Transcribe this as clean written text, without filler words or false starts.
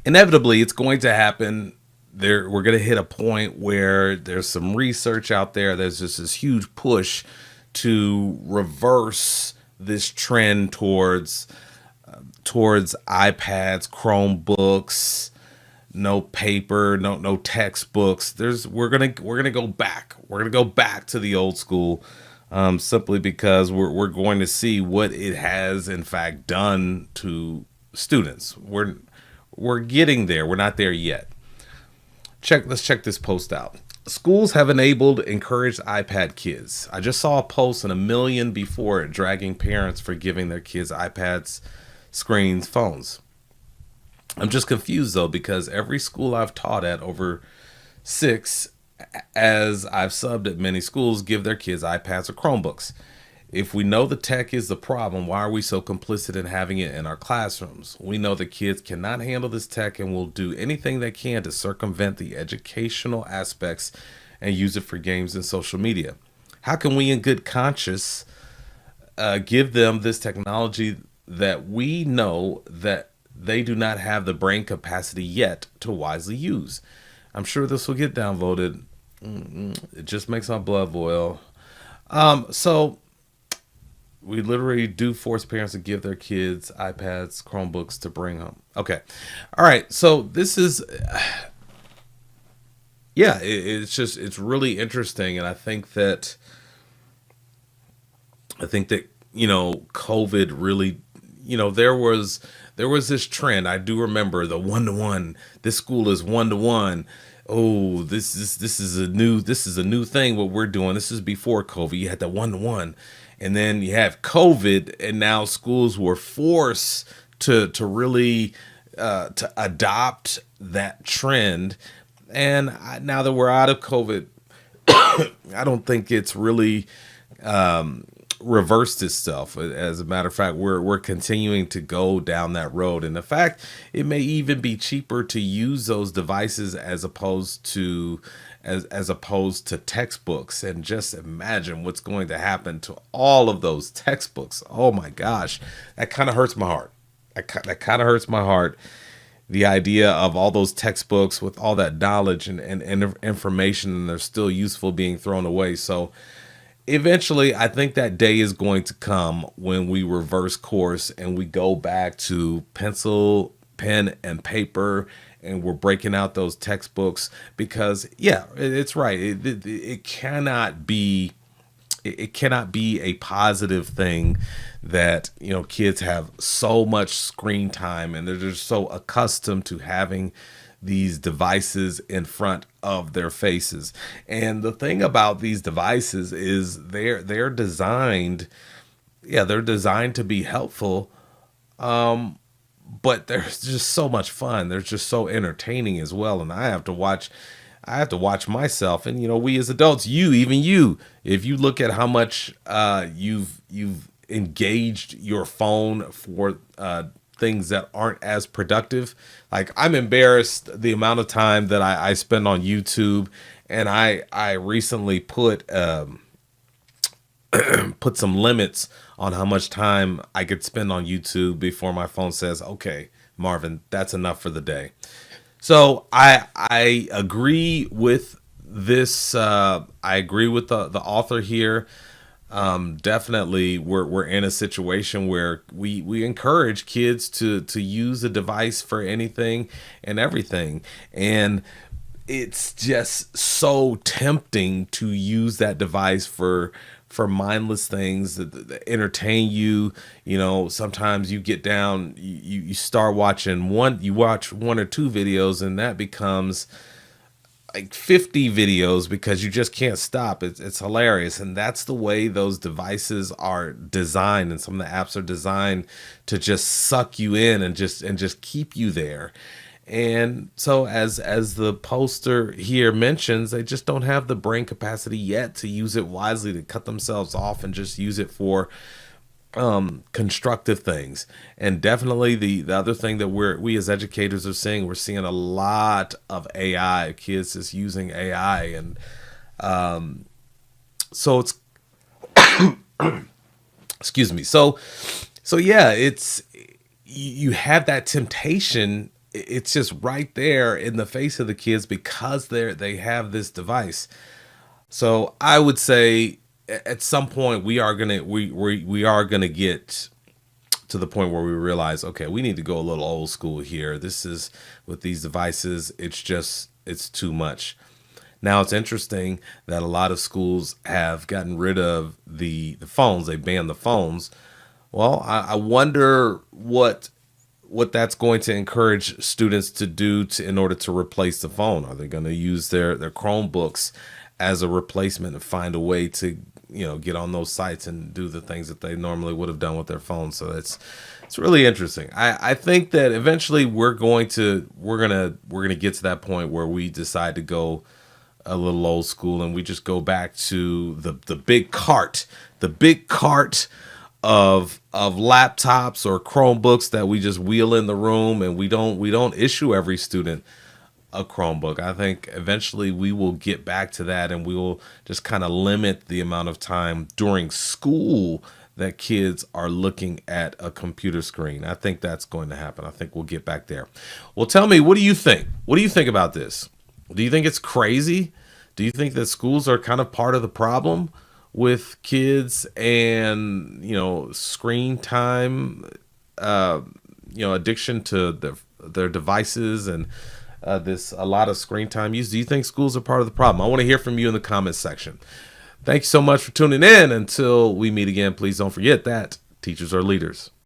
Inevitably, it's going to happen. We're going to hit a point where there's some research out there. There's just this huge push to reverse this trend towards iPads, Chromebooks, no paper, no textbooks. We're gonna go back. We're gonna go back to the old school, simply because we're going to see what it has in fact done to students. We're getting there. We're not there yet. Let's check this post out. Schools have encouraged iPad kids. I just saw a post and a million before it dragging parents for giving their kids iPads, screens, phones. I'm just confused though, because every school I've taught at over six, as I've subbed at many schools, give their kids iPads or Chromebooks. If we know the tech is the problem, why are we so complicit in having it in our classrooms? We know the kids cannot handle this tech and will do anything they can to circumvent the educational aspects and use it for games and social media. How can we, in good conscience, give them this technology that we know that they do not have the brain capacity yet to wisely use? I'm sure this will get downvoted. It just makes my blood boil. So we literally do force parents to give their kids iPads, Chromebooks to bring home. Okay. All right. So this is, yeah, it's really interesting. And I think that, COVID really, there was this trend. I do remember the one to one. This school is one to one. Oh, this is a new thing. What we're doing. This is before COVID. You had the one to one, and then you have COVID, and now schools were forced to really to adopt that trend. And now that we're out of COVID, I don't think it's really reversed itself. As a matter of fact, we're continuing to go down that road. And in fact, it may even be cheaper to use those devices as opposed to textbooks. And just imagine what's going to happen to all of those textbooks. Oh my gosh, that kind of hurts my heart. That kind of hurts my heart. The idea of all those textbooks with all that knowledge and information, and they're still useful, being thrown away. So eventually, I think that day is going to come when we reverse course and we go back to pencil, pen, and paper, and we're breaking out those textbooks. Because yeah, it's right. It cannot be. It cannot be a positive thing that kids have so much screen time and they're just so accustomed to having these devices in front of their faces. And the thing about these devices is they're designed, yeah, they're designed to be helpful, but they're just so much fun. They're just so entertaining as well. And I have to watch myself, and we as adults, even you, if you look at how much you've engaged your phone for things that aren't as productive. Like, I'm embarrassed the amount of time that I spend on YouTube, and I recently put some limits on how much time I could spend on YouTube before my phone says, "Okay, Marvin, that's enough for the day." So I agree with this. I agree with the author here. Definitely, we're in a situation where we encourage kids to use a device for anything and everything, and it's just so tempting to use that device for mindless things that entertain you. Sometimes you get down, you start watching you watch one or two videos, and that becomes like 50 videos because you just can't stop. It's hilarious. And that's the way those devices are designed. And some of the apps are designed to just suck you in and just keep you there. And so as the poster here mentions, they just don't have the brain capacity yet to use it wisely, to cut themselves off and just use it for constructive things. And definitely the other thing that we as educators are seeing, we're seeing a lot of AI, kids just using AI. And so it's excuse me. So yeah, it's, you have that temptation it's just right there in the face of the kids because they have this device. So I would say at some point we are gonna get to the point where we realize, okay, we need to go a little old school here. This is with these devices, it's too much. Now it's interesting that a lot of schools have gotten rid of the phones. They banned the phones. Well, I wonder what that's going to encourage students to do in order to replace the phone. Are they going to use their Chromebooks as a replacement and find a way to get on those sites and do the things that they normally would have done with their phones? So it's really interesting. I think that eventually we're gonna get to that point where we decide to go a little old school and we just go back to the big cart of laptops or Chromebooks that we just wheel in the room, and we don't issue every student a Chromebook. I think eventually we will get back to that, and we will just kind of limit the amount of time during school that kids are looking at a computer screen. I think that's going to happen. I think we'll get back there. Well, tell me, what do you think? What do you think about this? Do you think it's crazy? Do you think that schools are kind of part of the problem with kids and screen time, addiction to their devices and this a lot of screen time use? Do you think schools are part of the problem? I want to hear from you in the comments section. Thank you so much for tuning in. Until we meet again, please don't forget that teachers are leaders.